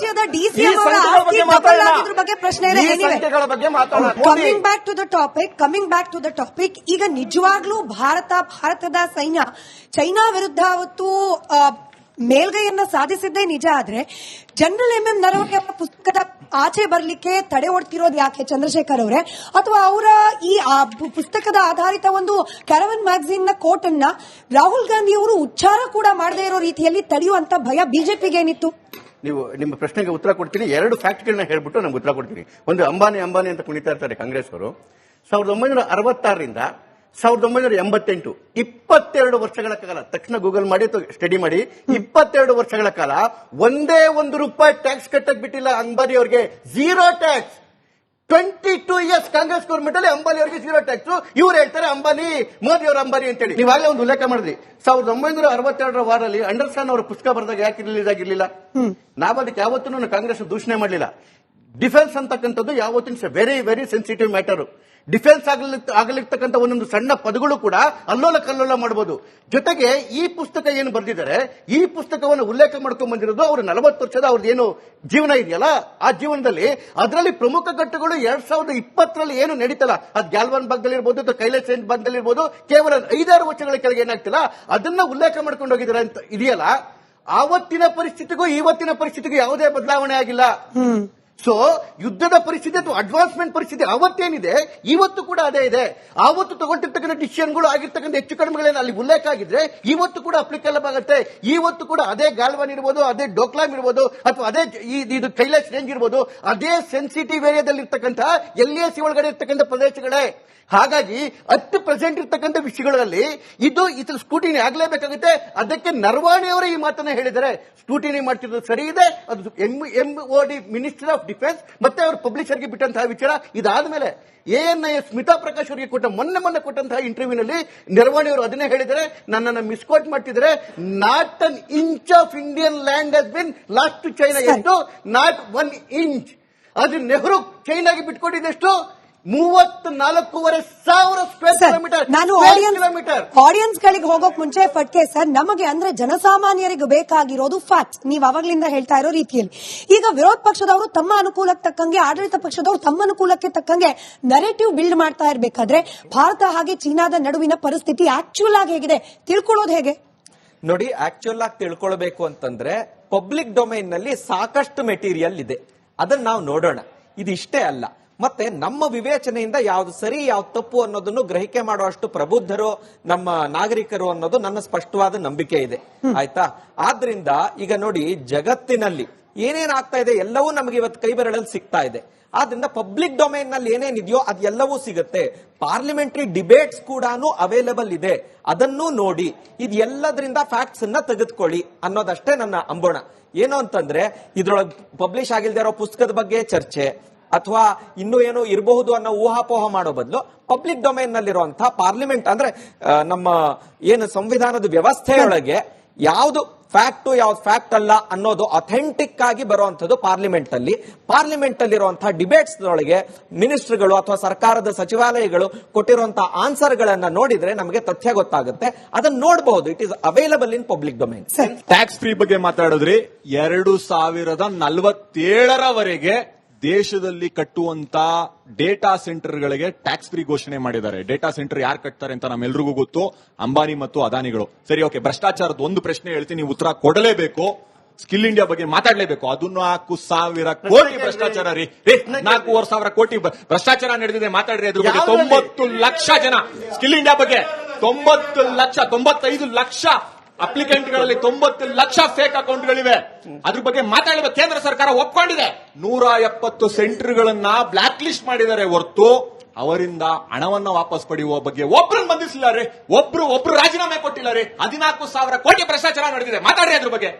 ರಾಜ್ಯದ ಡಿಸಿಎಂ ಅವರ ಆಸ್ತಿ ಡಬಲ್ ಆಗಿದ್ರ ಬಗ್ಗೆ ಪ್ರಶ್ನೆ ಇದೆ. Coming back to the topic, ಈಗ ನಿಜವಾಗ್ಲೂ ಭಾರತದ ಸೈನ್ಯ ಚೈನಾ ವಿರುದ್ಧ ಅವತ್ತು ಮೇಲ್ಗೈಯನ್ನ ಸಾಧಿಸಿದ್ದೇ ನಿಜ ಆದ್ರೆ ಜನರಲ್ ಎಂ ನರವಣೆ ಅವರ ಪುಸ್ತಕದ ಆಚೆ ಬರ್ಲಿಕ್ಕೆ ತಡೆ ಒಡ್ತಿರೋದು ಯಾಕೆ ಚಂದ್ರಶೇಖರ್ ಅವರೇ? ಅಥವಾ ಅವರ ಈ ಪುಸ್ತಕದ ಆಧಾರಿತ ಒಂದು ಕ್ಯಾರವನ್ ಮ್ಯಾಗಝಿನ್ ನ ಕೋಟ್ ಅನ್ನ ರಾಹುಲ್ ಗಾಂಧಿ ಅವರು ಉಚ್ಚಾರ ಕೂಡ ಮಾಡದೇ ಇರೋ ರೀತಿಯಲ್ಲಿ ತಡೆಯುವಂತ ಭಯ ಬಿಜೆಪಿಗೆ ಏನಿತ್ತು? ನೀವು ನಿಮ್ಮ ಪ್ರಶ್ನೆಗೆ ಉತ್ತರ ಕೊಡ್ತೀನಿ. 2 ಫ್ಯಾಕ್ಟ್ಗಳನ್ನ ಹೇಳ್ಬಿಟ್ಟು ನಮ್ಗೆ ಉತ್ತರ ಕೊಡ್ತೀನಿ. ಒಂದು ಅಂಬಾನಿ ಅಂತ ಕುಣಿತಾ ಇರ್ತಾರೆ ಕಾಂಗ್ರೆಸ್ ಅವರು. 1966ರಿಂದ 1988 22 ವರ್ಷಗಳ ಕಾಲ, ತಕ್ಷಣ ಗೂಗಲ್ ಮಾಡಿ ಸ್ಟಡಿ ಮಾಡಿ, 22 ವರ್ಷಗಳ ಕಾಲ ಒಂದೇ ₹1 ಟ್ಯಾಕ್ಸ್ ಕಟ್ಟಕ್ ಬಿಟ್ಟಿಲ್ಲ ಅಂಬಾನಿ ಅವರಿಗೆ. 0 ಟ್ಯಾಕ್ಸ್. 22 ಇಯರ್ಸ್ ಕಾಂಗ್ರೆಸ್ ಗೌರ್ಮೆಂಟ್ ಅಲ್ಲಿ ಅಂಬಾನಿ ಅವರಿಗೆ 0 ಟ್ಯಾಕ್ಸ್. ಇವ್ರು ಹೇಳ್ತಾರೆ ಅಂಬಾನಿ, ಮೋದಿ ಅವರ ಅಂಬಾನಿ ಅಂತೇಳಿ. ನೀವಾಗಲೇ ಒಂದು ಉಲ್ಲೇಖ ಮಾಡಿದ್ರಿ. 1962ರ ವಾರಲ್ಲಿ ಅಂಡರ್ಸ್ಟ್ಯಾಂಡ್ ಅವರ ಪುಸ್ತಕ ಬರೆದಾಗ ಯಾಕೆ ರಿಲೀಸ್ ಆಗಿರ್ಲಿಲ್ಲ? ನಾವದಕ್ಕೆ ಯಾವತ್ತೂ ಕಾಂಗ್ರೆಸ್ ದೂಷಣೆ ಮಾಡಲಿಲ್ಲ. ಡಿಫೆನ್ಸ್ ಅಂತಕ್ಕಂಥದ್ದು ಯಾವತ್ತಿನ very very sensitive matter. Defence ಆಗಲಿರ್ತಕ್ಕಂಥ ಒಂದೊಂದು ಸಣ್ಣ ಪದಗಳು ಕೂಡ ಅಲ್ಲೋಲ ಕಲ್ಲೋಲ ಮಾಡಬಹುದು. ಜೊತೆಗೆ ಈ ಪುಸ್ತಕ ಏನು ಬರೆದಿದ್ದಾರೆ, ಈ ಪುಸ್ತಕವನ್ನು ಉಲ್ಲೇಖ ಮಾಡ್ಕೊಂಡ್ ಬಂದಿರೋದು ಅವರು 40 ವರ್ಷದ ಅವ್ರದ್ದು ಏನು ಜೀವನ ಇದೆಯಲ್ಲ, ಆ ಜೀವನದಲ್ಲಿ ಅದರಲ್ಲಿ ಪ್ರಮುಖ ಘಟ್ಟಗಳು 2020ರಲ್ಲಿ ಏನು ನಡೀತಲ್ಲ, ಅದು ಗ್ಯಾಲ್ವನ್ ಭಾಗದಲ್ಲಿ ಇರ್ಬೋದು ಅಥವಾ ಕೈಲಾಸ್ ಭಾಗದಲ್ಲಿ ಇರ್ಬೋದು, ಕೇವಲ 5-6 ವರ್ಷಗಳ ಕೆಳಗೆ ಏನಾಗ್ತಿಲ್ಲ ಅದನ್ನ ಉಲ್ಲೇಖ ಮಾಡ್ಕೊಂಡು ಹೋಗಿದ್ದಾರೆ ಅಂತ ಇದೆಯಲ್ಲ. ಆವತ್ತಿನ ಪರಿಸ್ಥಿತಿಗೂ ಇವತ್ತಿನ ಪರಿಸ್ಥಿತಿಗೂ ಯಾವುದೇ ಬದಲಾವಣೆ ಆಗಿಲ್ಲ. ಸೊ ಯುದ್ಧದ ಪರಿಸ್ಥಿತಿ ಅಥವಾ ಅಡ್ವಾನ್ಸ್ಮೆಂಟ್ ಪರಿಸ್ಥಿತಿ ಅವತ್ತೇನಿದೆ ಇವತ್ತು ಕೂಡ ಅದೇ ಇದೆ. ಆವತ್ತು ತಗೊಂಡಿರ್ತಕ್ಕಂಥ ಡಿಸಿಷನ್ಗಳು ಆಗಿರ್ತಕ್ಕಂಥ ಹೆಚ್ಚು ಕಡಿಮೆಗಳೇನು ಅಲ್ಲಿ ಉಲ್ಲೇಖ ಆಗಿದ್ರೆ ಇವತ್ತು ಕೂಡ ಅಪ್ಲಿಕೇಬಲ್ ಆಗುತ್ತೆ. ಇವತ್ತು ಕೂಡ ಅದೇ ಗಾಲ್ವಾನ್ ಇರ್ಬೋದು, ಅದೇ ಡೋಕ್ಲಾಮ್ ಇರ್ಬೋದು, ಅಥವಾ ಅದೇ ಇದು ಕೈಲಾಶ್ ರೇಂಜ್ ಇರ್ಬೋದು, ಅದೇ ಸೆನ್ಸಿಟಿವ್ ಏರಿಯಾದಲ್ಲಿ ಇರ್ತಕ್ಕಂಥ LAC ಒಳಗಡೆ ಇರ್ತಕ್ಕಂಥ ಪ್ರದೇಶಗಳೇ. ಹಾಗಾಗಿ ಅಟ್ ಪ್ರೆಸೆಂಟ್ ಇರ್ತಕ್ಕಂಥ ವಿಷಯಗಳಲ್ಲಿ ಇದು ಸ್ಕ್ರೂಟಿನಿ ಆಗಲೇಬೇಕಾಗುತ್ತೆ. ಅದಕ್ಕೆ ನರವಾಣೆ ಅವರೇ ಈ ಮಾತನ್ನ ಹೇಳಿದ್ದಾರೆ. ಸ್ಕ್ರೂಟಿನಿ ಮಾಡ್ತಿರೋದು ಸರಿ ಇದೆ, ಅದು MOD ಮಿನಿಸ್ಟರ್ ಆಫ್ ಡಿಫೆನ್ಸ್ ಮತ್ತೆ ಅವರು ಪಬ್ಲಿಷರ್ಗೆ ಬಿಟ್ಟಂತಹ ವಿಚಾರ. ಇದಾದ್ಮೇಲೆ ANI ಸ್ಮಿತಾ ಪ್ರಕಾಶ್ ಅವರಿಗೆ ಮೊನ್ನೆ ಕೊಟ್ಟಂತಹ ಇಂಟರ್ವ್ಯೂನಲ್ಲಿ ನರವಾಣೆ ಅವರು ಅದನ್ನೇ ಹೇಳಿದ್ದಾರೆ. ನನ್ನನ್ನು ಮಿಸ್ಕೋಟ್ ಮಾಡ್ತಿದ್ದಾರೆ. Not an inch of Indian land has been lost to China. ಎಷ್ಟು? Not 1 inch. ಅದು ನೆಹರು ಚೈನಾಗೆ ಬಿಟ್ಕೊಟ್ಟಿದ್ದೆಷ್ಟು? 34,500 ಸ್ಕ್ವೇರ್ ಕಿಲೋಮೀಟರ್. ನಾನು ಆಡಿಯನ್ಸ್ ಗಳಿಗೆ ಹೋಗೋಕ್ ಮುಂಚೆ ಫಟ್ಕೆ ಸರ್, ನಮಗೆ ಅಂದ್ರೆ ಜನಸಾಮಾನ್ಯರಿಗೆ ಬೇಕಾಗಿರೋದು ಫ್ಯಾಕ್ಟ್ಸ್. ನೀವು ಅವಾಗ್ಲಿಂದ ಹೇಳ್ತಾ ಇರೋ ರೀತಿಯಲ್ಲಿ ಈಗ ವಿರೋಧ ಪಕ್ಷದವರು ತಮ್ಮ ಅನುಕೂಲಕ್ಕೆ ತಕ್ಕಂಗೆ, ಆಡಳಿತ ಪಕ್ಷದವರು ತಮ್ಮ ಅನುಕೂಲಕ್ಕೆ ತಕ್ಕಂಗೆ ನರೇಟಿವ್ ಬಿಲ್ಡ್ ಮಾಡ್ತಾ ಇರಬೇಕಾದ್ರೆ ಭಾರತ ಹಾಗೆ ಚೀನಾದ ನಡುವಿನ ಪರಿಸ್ಥಿತಿ ಆಕ್ಚುಯಲ್ ಆಗಿ ಹೇಗಿದೆ ತಿಳ್ಕೊಳ್ಳೋದು ಹೇಗೆ? ನೋಡಿ, ಆಕ್ಚುಯಲ್ ಆಗಿ ತಿಳ್ಕೊಳ್ಬೇಕು ಅಂತಂದ್ರೆ ಪಬ್ಲಿಕ್ ಡೊಮೈನ್ ನಲ್ಲಿ ಸಾಕಷ್ಟು ಮೆಟೀರಿಯಲ್ ಇದೆ, ಅದನ್ನ ನಾವು ನೋಡೋಣ. ಇದಿಷ್ಟೇ ಅಲ್ಲ, ಮತ್ತೆ ನಮ್ಮ ವಿವೇಚನೆಯಿಂದ ಯಾವ್ದು ಸರಿ ಯಾವ್ದು ತಪ್ಪು ಅನ್ನೋದನ್ನು ಗ್ರಹಿಕೆ ಮಾಡುವಷ್ಟು ಪ್ರಬುದ್ಧರು ನಮ್ಮ ನಾಗರಿಕರು ಅನ್ನೋದು ನನ್ನ ಸ್ಪಷ್ಟವಾದ ನಂಬಿಕೆ ಇದೆ. ಆಯ್ತಾ? ಆದ್ರಿಂದ ಈಗ ನೋಡಿ, ಜಗತ್ತಿನಲ್ಲಿ ಏನೇನಾಗ್ತಾ ಇದೆ ಎಲ್ಲವೂ ನಮಗೆ ಇವತ್ತು ಕೈ ಬೆರಳಲ್ಲಿ ಸಿಗ್ತಾ ಇದೆ. ಆದ್ರಿಂದ ಪಬ್ಲಿಕ್ ಡೊಮೈನ್ ನಲ್ಲಿ ಏನೇನಿದೆಯೋ ಅದೆಲ್ಲವೂ ಸಿಗುತ್ತೆ. ಪಾರ್ಲಿಮೆಂಟರಿ ಡಿಬೇಟ್ಸ್ ಕೂಡ ಅವೈಲೇಬಲ್ ಇದೆ, ಅದನ್ನೂ ನೋಡಿ. ಇದೆಲ್ಲದರಿಂದ ಫ್ಯಾಕ್ಟ್ಸ್ ಅನ್ನ ತೆಗೆದುಕೊಳ್ಳಿ ಅನ್ನೋದಷ್ಟೇ ನನ್ನ ಅಂಬೋಣ. ಏನು ಅಂತಂದ್ರೆ, ಇದ್ರೊಳಗೆ ಪಬ್ಲಿಷ್ ಆಗಿಲ್ದೇ ಇರೋ ಪುಸ್ತಕದ ಬಗ್ಗೆ ಚರ್ಚೆ ಅಥವಾ ಇನ್ನೂ ಏನೋ ಇರಬಹುದು ಅನ್ನೋ ಊಹಾಪೋಹ ಮಾಡೋ ಬದಲು ಪಬ್ಲಿಕ್ ಡೊಮೈನ್ ನಲ್ಲಿರುವಂತಹ ಪಾರ್ಲಿಮೆಂಟ್ ಅಂದ್ರೆ ನಮ್ಮ ಏನು ಸಂವಿಧಾನದ ವ್ಯವಸ್ಥೆಯೊಳಗೆ ಯಾವುದು ಫ್ಯಾಕ್ಟ್ ಯಾವ್ದು ಫ್ಯಾಕ್ಟ್ ಅಲ್ಲ ಅನ್ನೋದು ಅಥೆಂಟಿಕ್ ಆಗಿ ಬರುವಂತದ್ದು ಪಾರ್ಲಿಮೆಂಟ್ ಅಲ್ಲಿರುವಂತಹ ಡಿಬೇಟ್ಸ್ ಒಳಗೆ ಮಿನಿಸ್ಟರ್ಗಳು ಅಥವಾ ಸರ್ಕಾರದ ಸಚಿವಾಲಯಗಳು ಕೊಟ್ಟಿರುವಂತಹ ಆನ್ಸರ್ ಗಳನ್ನ ನೋಡಿದ್ರೆ ನಮಗೆ ತಥ್ಯ ಗೊತ್ತಾಗುತ್ತೆ. ಅದನ್ನ ನೋಡಬಹುದು. It is available in public domain. Tax free ಬಗ್ಗೆ ಮಾತಾಡಿದ್ರಿ. 2047ರವರೆಗೆ ದೇಶದಲ್ಲಿ ಕಟ್ಟುವಂತ ಡೇಟಾ ಸೆಂಟರ್ಗಳಿಗೆ ಟ್ಯಾಕ್ಸ್ ಫ್ರೀ ಘೋಷಣೆ ಮಾಡಿದ್ದಾರೆ. ಡೇಟಾ ಸೆಂಟರ್ ಯಾರು ಕಟ್ತಾರೆ ಅಂತ ನಮ್ಮೆಲ್ರಿಗೂ ಗೊತ್ತು, ಅಂಬಾನಿ ಮತ್ತು ಅದಾನಿಗಳು. ಸರಿ, ಓಕೆ. ಭ್ರಷ್ಟಾಚಾರದ ಒಂದು ಪ್ರಶ್ನೆ ಹೇಳ್ತೀನಿ, ಉತ್ತರ ಕೊಡಲೇಬೇಕು. ಸ್ಕಿಲ್ ಇಂಡಿಯಾ ಬಗ್ಗೆ ಮಾತಾಡಲೇಬೇಕು. ಅದು 4,000 ಕೋಟಿ ಭ್ರಷ್ಟಾಚಾರ ರೀ. 4,500 ಕೋಟಿ ಭ್ರಷ್ಟಾಚಾರ ನಡೆದಿದೆ. ಮಾತಾಡ್ರಿ ಅದ್ರ ಬಗ್ಗೆ. 90 ಲಕ್ಷ ಜನ ಸ್ಕಿಲ್ ಇಂಡಿಯಾ ಬಗ್ಗೆ 95 ಲಕ್ಷ ಅಪ್ಲಿಕೆಂಟ್ಗಳಲ್ಲಿ 90 ಲಕ್ಷ ಫೇಕ್ ಅಕೌಂಟ್ಗಳಿವೆ. ಅದ್ರ ಬಗ್ಗೆ ಮಾತಾಡಬೇಕು. ಕೇಂದ್ರ ಸರ್ಕಾರ ಒಪ್ಕೊಂಡಿದೆ. 170 ಸೆಂಟರ್ಗಳನ್ನ ಬ್ಲಾಕ್ ಲಿಸ್ಟ್ ಮಾಡಿದ್ದಾರೆ ಹೊರತು ಅವರಿಂದ ಹಣವನ್ನ ವಾಪಸ್ ಪಡೆಯುವ ಬಗ್ಗೆ ಒಬ್ರನ್ನ ಬಂಧಿಸಿಲ್ಲ ರೀ. ಒಬ್ರು ರಾಜೀನಾಮೆ ಕೊಟ್ಟಿಲ್ಲ ರೀ. 14,000 ಕೋಟಿ ಭ್ರಷ್ಟಾಚಾರ ನಡೆದಿದೆ. ಮಾತಾಡ್ರಿ ಅದ್ರ ಬಗ್ಗೆ.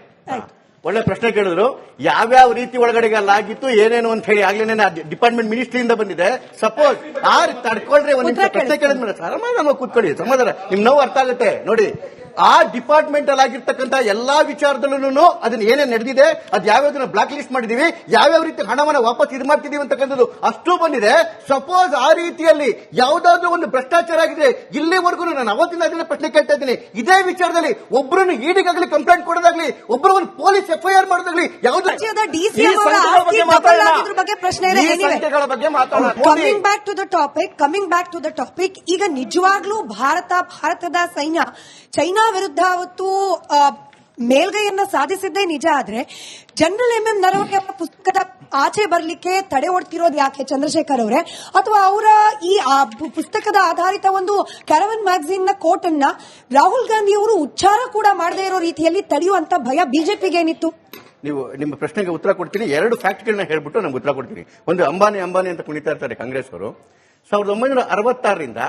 ಒಳ್ಳೆ ಪ್ರಶ್ನೆ ಕೇಳಿದ್ರು. ಯಾವ್ಯಾವ ರೀತಿ ಒಳಗಡೆ ಆಗಿತ್ತು ಏನೇನು ಅಂತ ಹೇಳಿ ಆಗ್ಲೇನೆ ಡಿಪಾರ್ಟ್ಮೆಂಟ್ ಮಿನಿಸ್ಟ್ರಿಯಿಂದ ಬಂದಿದೆ. ಸಪೋಸ್ ತಡ್ಕೊಳ್ರಿ, ಒಂದ್ ನಿಮಿಷ ಪ್ರಶ್ನೆ ಕೇಳಿದ್ಮೇಲೆ ಸಮಾಧಾನ ಕೂತ್ಕೊಳ್ಳಿ, ಸಮಾಧಾನ. ನಿಮ್ ನೋವು ಅರ್ಥ ಆಗುತ್ತೆ ನೋಡಿ. ಆ ಡಿಪಾರ್ಟ್ಮೆಂಟ್ ಅಲ್ಲಿ ಆಗಿರ್ತಕ್ಕಂಥ ಎಲ್ಲಾ ವಿಚಾರದಲ್ಲೂ ಅದನ್ನ ಏನೇನು ನಡೆದಿದೆ, ಅದು ಯಾವ್ಯಾವ್ದನ್ನ ಬ್ಲಾಕ್ ಲಿಸ್ಟ್ ಮಾಡಿದೀವಿ, ಯಾವ್ಯಾವ ರೀತಿ ಹಣವನ್ನ ವಾಪಸ್ ಇದು ಮಾಡ್ತಿದೀವಿ ಅಂತಕ್ಕಂಥದ್ದು ಅಷ್ಟು ಬಂದಿದೆ. ಸಪೋಸ್ ಆ ರೀತಿಯಲ್ಲಿ ಯಾವ್ದಾದ್ರು ಒಂದು ಭ್ರಷ್ಟಾಚಾರ ಆಗಿದೆ, ಇಲ್ಲಿವರೆಗೂ ನಾನು ಅವತ್ತಿನ ಅದನ್ನ ಪ್ರಶ್ನೆ ಕೇಳ್ತಾ ಇದ್ದೀನಿ. ಇದೇ ವಿಚಾರದಲ್ಲಿ ಒಬ್ಬರನ್ನು ಈಡಿಗಾಗ್ಲಿ ಕಂಪ್ಲೇಂಟ್ ಕೊಡೋದಾಗ್ಲಿ, ಒಬ್ಬರು ಒಂದು ಪೊಲೀಸ್ FIR ಮಾಡೋದಾಗ್ಲಿ ಯಾವ್ದು ರಾಜ್ಯದ DCM ಅವರ ಆಸ್ತಿ ಡಬಲ್ ಆಗಿದ್ರ ಬಗ್ಗೆ ಪ್ರಶ್ನೆ ಇದೆ. ಸಂಖ್ಯೆಗಳ ಬಗ್ಗೆ ಮಾತಾಡೋಣ. Coming back to the topic ಈಗ ನಿಜವಾಗ್ಲೂ ಭಾರತದ ಸೈನ್ಯ ಚೈನಾ ವಿರುದ್ಧ ಅವತ್ತು ಮೇಲ್ಗೈಯನ್ನ ಸಾಧಿಸಿದ್ದೇ ನಿಜ ಆದ್ರೆ ಜನರಲ್ MM ನರವಣೆ ಅವರ ಪುಸ್ತಕದ ಆಚೆ ಬರ್ಲಿಕ್ಕೆ ತಡೆ ಒಡ್ತಿರೋದು ಯಾಕೆ ಚಂದ್ರಶೇಖರ್ ಅವರೇ? ಅಥವಾ ಅವರ ಈ ಪುಸ್ತಕದ ಆಧಾರಿತ ಒಂದು ಕ್ಯಾರವನ್ ಮ್ಯಾಗಝಿನ್ ನ ಕೋಟ್ ಅನ್ನ ರಾಹುಲ್ ಗಾಂಧಿ ಅವರು ಉಚ್ಚಾರ ಕೂಡ ಮಾಡದೇ ಇರೋ ರೀತಿಯಲ್ಲಿ ತಡೆಯುವಂತ ಭಯ ಬಿಜೆಪಿಗೆ ಏನಿತ್ತು? ನೀವು ನಿಮ್ಮ ಪ್ರಶ್ನೆಗೆ ಉತ್ತರ ಕೊಡ್ತೀನಿ. ಎರಡು ಫ್ಯಾಕ್ಟ್ಗಳನ್ನ ಹೇಳ್ಬಿಟ್ಟು ನಮ್ಗೆ ಉತ್ತರ ಕೊಡ್ತೀನಿ. ಒಂದು ಅಂಬಾನಿ ಅಂತ ಕುಣಿತಾ ಇರ್ತಾರೆ ಕಾಂಗ್ರೆಸ್ ಅವರು. 1966ರಿಂದ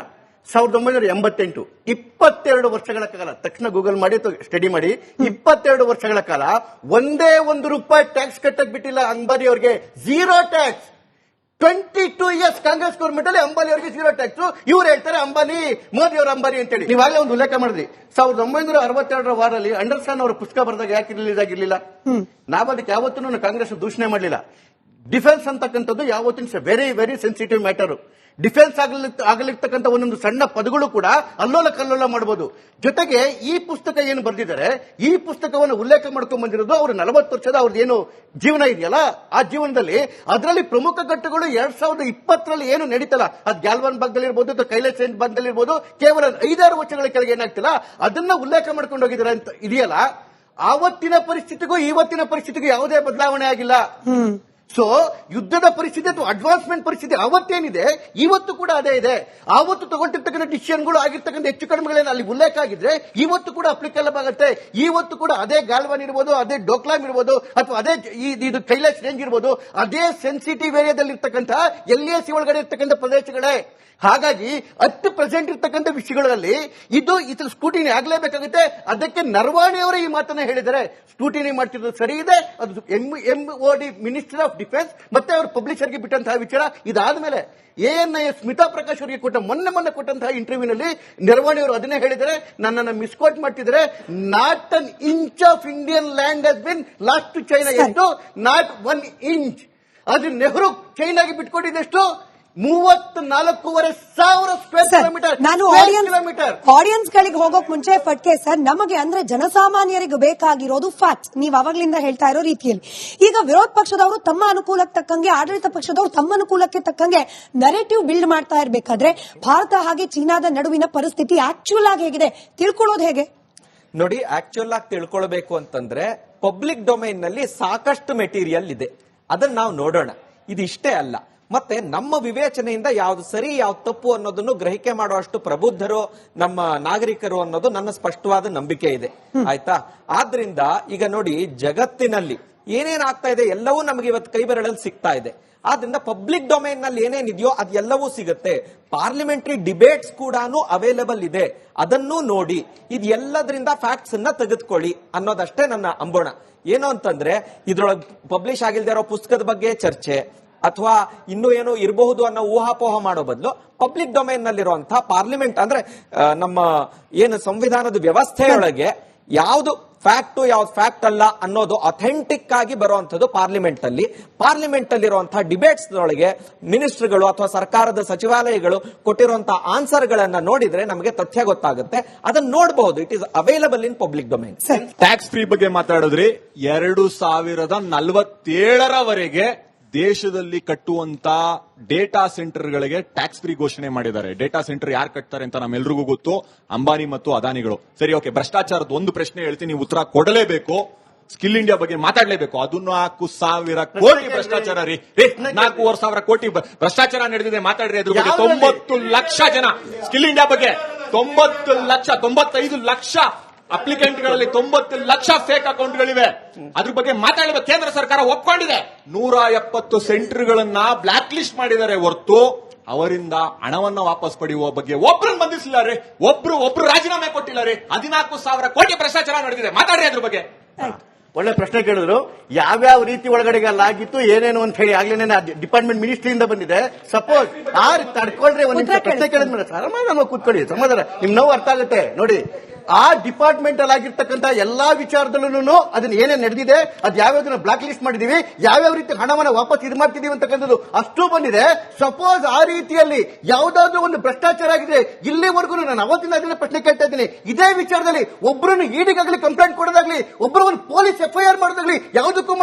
1988 22 ವರ್ಷಗಳ ಕಾಲ, ತಕ್ಷಣ ಗೂಗಲ್ ಮಾಡಿ ಸ್ಟಡಿ ಮಾಡಿ, 22 ವರ್ಷಗಳ ಕಾಲ ಒಂದೇ ₹1 ಟ್ಯಾಕ್ಸ್ ಕಟ್ಟಕ್ ಬಿಟ್ಟಿಲ್ಲ ಅಂಬಾನಿ ಅವರಿಗೆ. 0 ಟ್ಯಾಕ್ಸ್. 22 ಇಯರ್ಸ್ ಕಾಂಗ್ರೆಸ್ ಗೌರ್ಮೆಂಟ್ ಅಲ್ಲಿ ಅಂಬಾನಿ ಅವರಿಗೆ 0 ಟ್ಯಾಕ್ಸ್. ಇವ್ರು ಹೇಳ್ತಾರೆ ಅಂಬಾನಿ, ಮೋದಿ ಅವರ ಅಂಬಾನಿ ಅಂತೇಳಿ. ನೀವಾಗಲೇ ಒಂದು ಉಲ್ಲೇಖ ಮಾಡಿದ್ರಿ. 1962ರ ವಾರಲ್ಲಿ ಅಂಡರ್ಸ್ಟ್ಯಾಂಡ್ ಅವರ ಪುಸ್ತಕ ಬರೆದಾಗ ಯಾಕೆ ರಿಲೀಸ್ ಆಗಿರ್ಲಿಲ್ಲ? ನಾವು ಅದಕ್ಕೆ ಯಾವತ್ತೂ ಕಾಂಗ್ರೆಸ್ ದೂಷಣೆ ಮಾಡಲಿಲ್ಲ. ಡಿಫೆನ್ಸ್ ಅಂತಕ್ಕಂಥದ್ದು ಯಾವತ್ತಿನ very very sensitive matter. Defence ಆಗಲಿರ್ತಕ್ಕಂಥ ಒಂದೊಂದು ಸಣ್ಣ ಪದಗಳು ಕೂಡ ಅಲ್ಲೋಲ ಕಲ್ಲೋಲ ಮಾಡಬಹುದು. ಜೊತೆಗೆ ಈ ಪುಸ್ತಕ ಏನು ಬರೆದಿದ್ದಾರೆ, ಈ ಪುಸ್ತಕವನ್ನು ಉಲ್ಲೇಖ ಮಾಡ್ಕೊಂಡ್ ಬಂದಿರೋದು ಅವರು 40 ವರ್ಷದ ಅವ್ರದ್ದು ಏನು ಜೀವನ ಇದೆಯಲ್ಲ, ಆ ಜೀವನದಲ್ಲಿ ಅದರಲ್ಲಿ ಪ್ರಮುಖ ಘಟ್ಟಗಳು 2020ರಲ್ಲಿ ಏನು ನಡೀತಲ್ಲ, ಅದು ಗ್ಯಾಲ್ವನ್ ಭಾಗದಲ್ಲಿ ಇರ್ಬೋದು ಅಥವಾ ಕೈಲಾಸ್ ಭಾಗದಲ್ಲಿ ಇರ್ಬೋದು, ಕೇವಲ 5-6 ವರ್ಷಗಳ ಕೆಳಗೆ ಏನಾಗ್ತಿಲ್ಲ ಅದನ್ನ ಉಲ್ಲೇಖ ಮಾಡ್ಕೊಂಡು ಹೋಗಿದ್ದಾರೆ ಅಂತ ಇದೆಯಲ್ಲ. ಆವತ್ತಿನ ಪರಿಸ್ಥಿತಿಗೂ ಇವತ್ತಿನ ಪರಿಸ್ಥಿತಿಗೂ ಯಾವುದೇ ಬದಲಾವಣೆ ಆಗಿಲ್ಲ. ಸೊ ಯುದ್ಧದ ಪರಿಸ್ಥಿತಿ ಅಥವಾ ಅಡ್ವಾನ್ಸ್ಮೆಂಟ್ ಪರಿಸ್ಥಿತಿ ಅವತ್ತೇನಿದೆ ಇವತ್ತು ಕೂಡ ಅದೇ ಇದೆ. ಆವತ್ತು ತಗೊಂಡಿರ್ತಕ್ಕಂಥ ಡಿಸಿಷನ್ಗಳು ಆಗಿರ್ತಕ್ಕಂಥ ಹೆಚ್ಚು ಕಡಿಮೆಗಳೇನು ಅಲ್ಲಿ ಉಲ್ಲೇಖ ಆಗಿದ್ರೆ ಇವತ್ತು ಕೂಡ ಅಪ್ಲಿಕೇಬಲ್ ಆಗುತ್ತೆ. ಇವತ್ತು ಕೂಡ ಅದೇ ಗಾಲ್ವಾನ್ ಇರ್ಬೋದು, ಅದೇ ಡೋಕ್ಲಾಮ್ ಇರ್ಬೋದು, ಅಥವಾ ಅದೇ ಇದು ಕೈಲಾಶ್ ರೇಂಜ್ ಇರ್ಬೋದು, ಅದೇ ಸೆನ್ಸಿಟಿವ್ ಏರಿಯಾದಲ್ಲಿ ಇರ್ತಕ್ಕಂಥ LAC ಒಳಗಡೆ ಇರ್ತಕ್ಕಂಥ ಪ್ರದೇಶಗಳೇ. ಹಾಗಾಗಿ ಅಟ್ ಪ್ರೆಸೆಂಟ್ ಇರ್ತಕ್ಕಂಥ ವಿಷಯಗಳಲ್ಲಿ ಇದು ಸ್ಕ್ರೂಟಿನಿ ಆಗಲೇಬೇಕಾಗುತ್ತೆ. ಅದಕ್ಕೆ ನರವಾಣೆ ಅವರೇ ಈ ಮಾತನ್ನ ಹೇಳಿದ್ದಾರೆ. ಸ್ಕ್ರೂಟಿನಿ ಮಾಡ್ತಿರೋದು ಸರಿ ಇದೆ, ಅದು MOD ಮಿನಿಸ್ಟರ್ ಆಫ್ ಡಿಫೆನ್ಸ್ ಮತ್ತೆ ಅವರು ಪಬ್ಲಿಷರ್ಗೆ ಬಿಟ್ಟಂತಹ ವಿಚಾರ. ಇದಾದ್ಮೇಲೆ ANIS ಸ್ಮಿತಾ ಪ್ರಕಾಶ್ ಅವರಿಗೆ ಮೊನ್ನೆ ಕೊಟ್ಟಂತಹ ಇಂಟರ್ವ್ಯೂನಲ್ಲಿ ನರವಾಣೆ ಅವರು ಅದನ್ನೇ ಹೇಳಿದ್ದಾರೆ. ನನ್ನನ್ನು ಮಿಸ್ಕೋಟ್ ಮಾಡ್ತಿದ್ದಾರೆ. Not an inch of Indian land has been lost to China. ಎಷ್ಟು? Not 1 inch. ಅದು ನೆಹರು ಚೈನಾಗೆ ಬಿಟ್ಕೊಟ್ಟಿದ್ದೆಷ್ಟು? 34,500 ಸ್ಕ್ವೇರ್ ಕಿಲೋಮೀಟರ್. ನಾನು ಆಡಿಯನ್ಸ್ ಗಳಿಗೆ ಹೋಗೋಕ್ ಮುಂಚೆ ಫಟ್ಕೆ ಸರ್, ನಮಗೆ ಅಂದ್ರೆ ಜನಸಾಮಾನ್ಯರಿಗೆ ಬೇಕಾಗಿರೋದು ಫ್ಯಾಕ್ಟ್ಸ್. ನೀವು ಅವಾಗ್ಲಿಂದ ಹೇಳ್ತಾ ಇರೋ ರೀತಿಯಲ್ಲಿ ಈಗ ವಿರೋಧ ಪಕ್ಷದವರು ತಮ್ಮ ಅನುಕೂಲಕ್ಕೆ ತಕ್ಕಂಗೆ, ಆಡಳಿತ ಪಕ್ಷದವರು ತಮ್ಮ ಅನುಕೂಲಕ್ಕೆ ತಕ್ಕಂಗೆ ನರೇಟಿವ್ ಬಿಲ್ಡ್ ಮಾಡ್ತಾ ಇರಬೇಕಾದ್ರೆ ಭಾರತ ಹಾಗೆ ಚೀನಾದ ನಡುವಿನ ಪರಿಸ್ಥಿತಿ ಆಕ್ಚುಯಲ್ ಆಗಿ ಹೇಗಿದೆ ತಿಳ್ಕೊಳ್ಳೋದು ಹೇಗೆ? ನೋಡಿ, ಆಕ್ಚುಯಲ್ ಆಗಿ ತಿಳ್ಕೊಳ್ಬೇಕು ಅಂತಂದ್ರೆ ಪಬ್ಲಿಕ್ ಡೊಮೈನ್ ನಲ್ಲಿ ಸಾಕಷ್ಟು ಮೆಟೀರಿಯಲ್ ಇದೆ, ಅದನ್ನ ನಾವು ನೋಡೋಣ. ಇದು ಇಷ್ಟೇ ಅಲ್ಲ, ಮತ್ತೆ ನಮ್ಮ ವಿವೇಚನೆಯಿಂದ ಯಾವ್ದು ಸರಿ ಯಾವ್ದು ತಪ್ಪು ಅನ್ನೋದನ್ನು ಗ್ರಹಿಕೆ ಮಾಡುವಷ್ಟು ಪ್ರಬುದ್ಧರು ನಮ್ಮ ನಾಗರಿಕರು ಅನ್ನೋದು ನನ್ನ ಸ್ಪಷ್ಟವಾದ ನಂಬಿಕೆ ಇದೆ. ಆಯ್ತಾ? ಆದ್ರಿಂದ ಈಗ ನೋಡಿ, ಜಗತ್ತಿನಲ್ಲಿ ಏನೇನ್ ಆಗ್ತಾ ಇದೆ ಎಲ್ಲವೂ ನಮಗೆ ಇವತ್ತು ಕೈ ಬೆರಳಲ್ಲಿ ಸಿಗ್ತಾ ಇದೆ. ಆದ್ರಿಂದ ಪಬ್ಲಿಕ್ ಡೊಮೈನ್ ನಲ್ಲಿ ಏನೇನಿದೆಯೋ ಅದೆಲ್ಲವೂ ಸಿಗುತ್ತೆ. ಪಾರ್ಲಿಮೆಂಟರಿ ಡಿಬೇಟ್ಸ್ ಕೂಡ ಅವೈಲೇಬಲ್ ಇದೆ, ಅದನ್ನೂ ನೋಡಿ. ಇದು ಎಲ್ಲದರಿಂದ ಫ್ಯಾಕ್ಟ್ಸ್ ಅನ್ನ ತೆಗೆದುಕೊಳ್ಳಿ ಅನ್ನೋದಷ್ಟೇ ನನ್ನ ಅಂಬೋಣ. ಏನು ಅಂತಂದ್ರೆ, ಇದ್ರೊಳಗೆ ಪಬ್ಲಿಷ್ ಆಗಿಲ್ದೇ ಇರೋ ಪುಸ್ತಕದ ಬಗ್ಗೆ ಚರ್ಚೆ ಅಥವಾ ಇನ್ನೂ ಏನೋ ಇರಬಹುದು ಅನ್ನೋ ಊಹಾಪೋಹ ಮಾಡೋ ಬದಲು ಪಬ್ಲಿಕ್ ಡೊಮೈನ್ ನಲ್ಲಿರುವಂತಹ ಪಾರ್ಲಿಮೆಂಟ್ ಅಂದ್ರೆ ನಮ್ಮ ಏನು ಸಂವಿಧಾನದ ವ್ಯವಸ್ಥೆಯೊಳಗೆ ಯಾವುದು ಫ್ಯಾಕ್ಟ್ ಯಾವ್ದು ಫ್ಯಾಕ್ಟ್ ಅಲ್ಲ ಅನ್ನೋದು ಅಥೆಂಟಿಕ್ ಆಗಿ ಬರುವಂತದ್ದು ಪಾರ್ಲಿಮೆಂಟ್ ಅಲ್ಲಿರುವಂತಹ ಡಿಬೇಟ್ಸ್ ಒಳಗೆ ಮಿನಿಸ್ಟರ್ಗಳು ಅಥವಾ ಸರ್ಕಾರದ ಸಚಿವಾಲಯಗಳು ಕೊಟ್ಟಿರುವಂತಹ ಆನ್ಸರ್ ಗಳನ್ನ ನೋಡಿದ್ರೆ ನಮಗೆ ತಥ್ಯ ಗೊತ್ತಾಗುತ್ತೆ. ಅದನ್ನ ನೋಡಬಹುದು. It is available in public domain. Tax free ಬಗ್ಗೆ ಮಾತಾಡಿದ್ರಿ. 2047ರವರೆಗೆ ದೇಶದಲ್ಲಿ ಕಟ್ಟುವಂತ ಡೇಟಾ ಸೆಂಟರ್ಗಳಿಗೆ ಟ್ಯಾಕ್ಸ್ ಫ್ರೀ ಘೋಷಣೆ ಮಾಡಿದ್ದಾರೆ. ಡೇಟಾ ಸೆಂಟರ್ ಯಾರು ಕಟ್ತಾರೆ ಅಂತ ನಮ್ಮೆಲ್ರಿಗೂ ಗೊತ್ತು, ಅಂಬಾನಿ ಮತ್ತು ಅದಾನಿಗಳು. ಸರಿ, ಓಕೆ, ಭ್ರಷ್ಟಾಚಾರದ ಒಂದು ಪ್ರಶ್ನೆ ಹೇಳ್ತೀನಿ, ನೀವು ಉತ್ತರ ಕೊಡಲೇಬೇಕು. ಸ್ಕಿಲ್ ಇಂಡಿಯಾ ಬಗ್ಗೆ ಮಾತಾಡಲೇಬೇಕು. ಅದು 4,000 ಕೋಟಿ ಭ್ರಷ್ಟಾಚಾರ ರೀ. 4,500 ಕೋಟಿ ಭ್ರಷ್ಟಾಚಾರ ನಡೆದಿದೆ, ಮಾತಾಡ್ರಿ ಅದ್ರ ಬಗ್ಗೆ. 90 ಲಕ್ಷ ಜನ ಸ್ಕಿಲ್ ಇಂಡಿಯಾ ಬಗ್ಗೆ 95 ಲಕ್ಷ ಅಪ್ಲಿಕೆಂಟ್ಗಳಲ್ಲಿ 90 ಲಕ್ಷ ಫೇಕ್ ಅಕೌಂಟ್ಗಳಿವೆ. ಅದ್ರ ಬಗ್ಗೆ ಮಾತಾಡಬೇಕು. ಕೇಂದ್ರ ಸರ್ಕಾರ ಒಪ್ಕೊಂಡಿದೆ. 170 ಸೆಂಟರ್ಗಳನ್ನ ಬ್ಲಾಕ್ ಲಿಸ್ಟ್ ಮಾಡಿದ್ದಾರೆ ಹೊರತು ಅವರಿಂದ ಹಣವನ್ನ ವಾಪಸ್ ಪಡೆಯುವ ಬಗ್ಗೆ ಒಬ್ರನ್ನ ಬಂಧಿಸಿಲ್ಲ ರೀ. ಒಬ್ರು ರಾಜೀನಾಮೆ ಕೊಟ್ಟಿಲ್ಲ ರೀ. 14,000 ಕೋಟಿ ಭ್ರಷ್ಟಾಚಾರ ನಡೆದಿದೆ, ಮಾತಾಡ್ರಿ ಅದ್ರ ಬಗ್ಗೆ. ಒಳ್ಳೆ ಪ್ರಶ್ನೆ ಕೇಳಿದ್ರು. ಯಾವ್ಯಾವ ರೀತಿ ಒಳಗಡೆ ಆಗಿತ್ತು ಏನೇನು ಅಂತ ಹೇಳಿ ಆಗ್ಲೇನೆ ಡಿಪಾರ್ಟ್ಮೆಂಟ್ ಮಿನಿಸ್ಟ್ರಿಯಿಂದ ಬಂದಿದೆ. ಸಪೋಸ್ ತಡ್ಕೊಳ್ರಿ, ಒಂದ್ ನಿಮಿಷ ಪ್ರಶ್ನೆ ಕೇಳಿದ್ಮೇಲೆ ಸಮಾಧಾನ ಕೂತ್ಕೊಳ್ಳಿ, ಸಮಾಧಾನ, ನಿಮ್ ನೋವು ಅರ್ಥ ಆಗುತ್ತೆ. ನೋಡಿ, ಆ ಡಿಪಾರ್ಟ್ಮೆಂಟ್ ಅಲ್ಲಿ ಆಗಿರ್ತಕ್ಕಂಥ ಎಲ್ಲಾ ವಿಚಾರದಲ್ಲೂ ಅದನ್ನ ಏನೇನು ನಡೆದಿದೆ, ಅದು ಯಾವ್ಯಾವ್ದನ್ನ ಬ್ಲಾಕ್ ಲಿಸ್ಟ್ ಮಾಡಿದೀವಿ, ಯಾವ್ಯಾವ ರೀತಿ ಹಣವನ್ನ ವಾಪಸ್ ಇದು ಮಾಡ್ತಿದೀವಿ ಅಂತಕ್ಕಂಥದ್ದು ಅಷ್ಟು ಬಂದಿದೆ. ಸಪೋಸ್ ಆ ರೀತಿಯಲ್ಲಿ ಯಾವ್ದಾದ್ರು ಒಂದು ಭ್ರಷ್ಟಾಚಾರ ಆಗಿದೆ, ಇಲ್ಲಿವರೆಗೂ ನಾನು ಅವತ್ತಿನ ಅದನ್ನ ಪ್ರಶ್ನೆ ಕೇಳ್ತಾ ಇದ್ದೀನಿ, ಇದೇ ವಿಚಾರದಲ್ಲಿ ಒಬ್ಬರನ್ನು ಈಡಿಗಾಗ್ಲಿ ಕಂಪ್ಲೇಂಟ್ ಕೊಡೋದಾಗ್ಲಿ, ಒಬ್ಬರು ಒಂದು ಪೊಲೀಸ್ FIR ಮಾಡೋದಾಗ್ಲಿ ಯಾವುದಕ್ಕೂ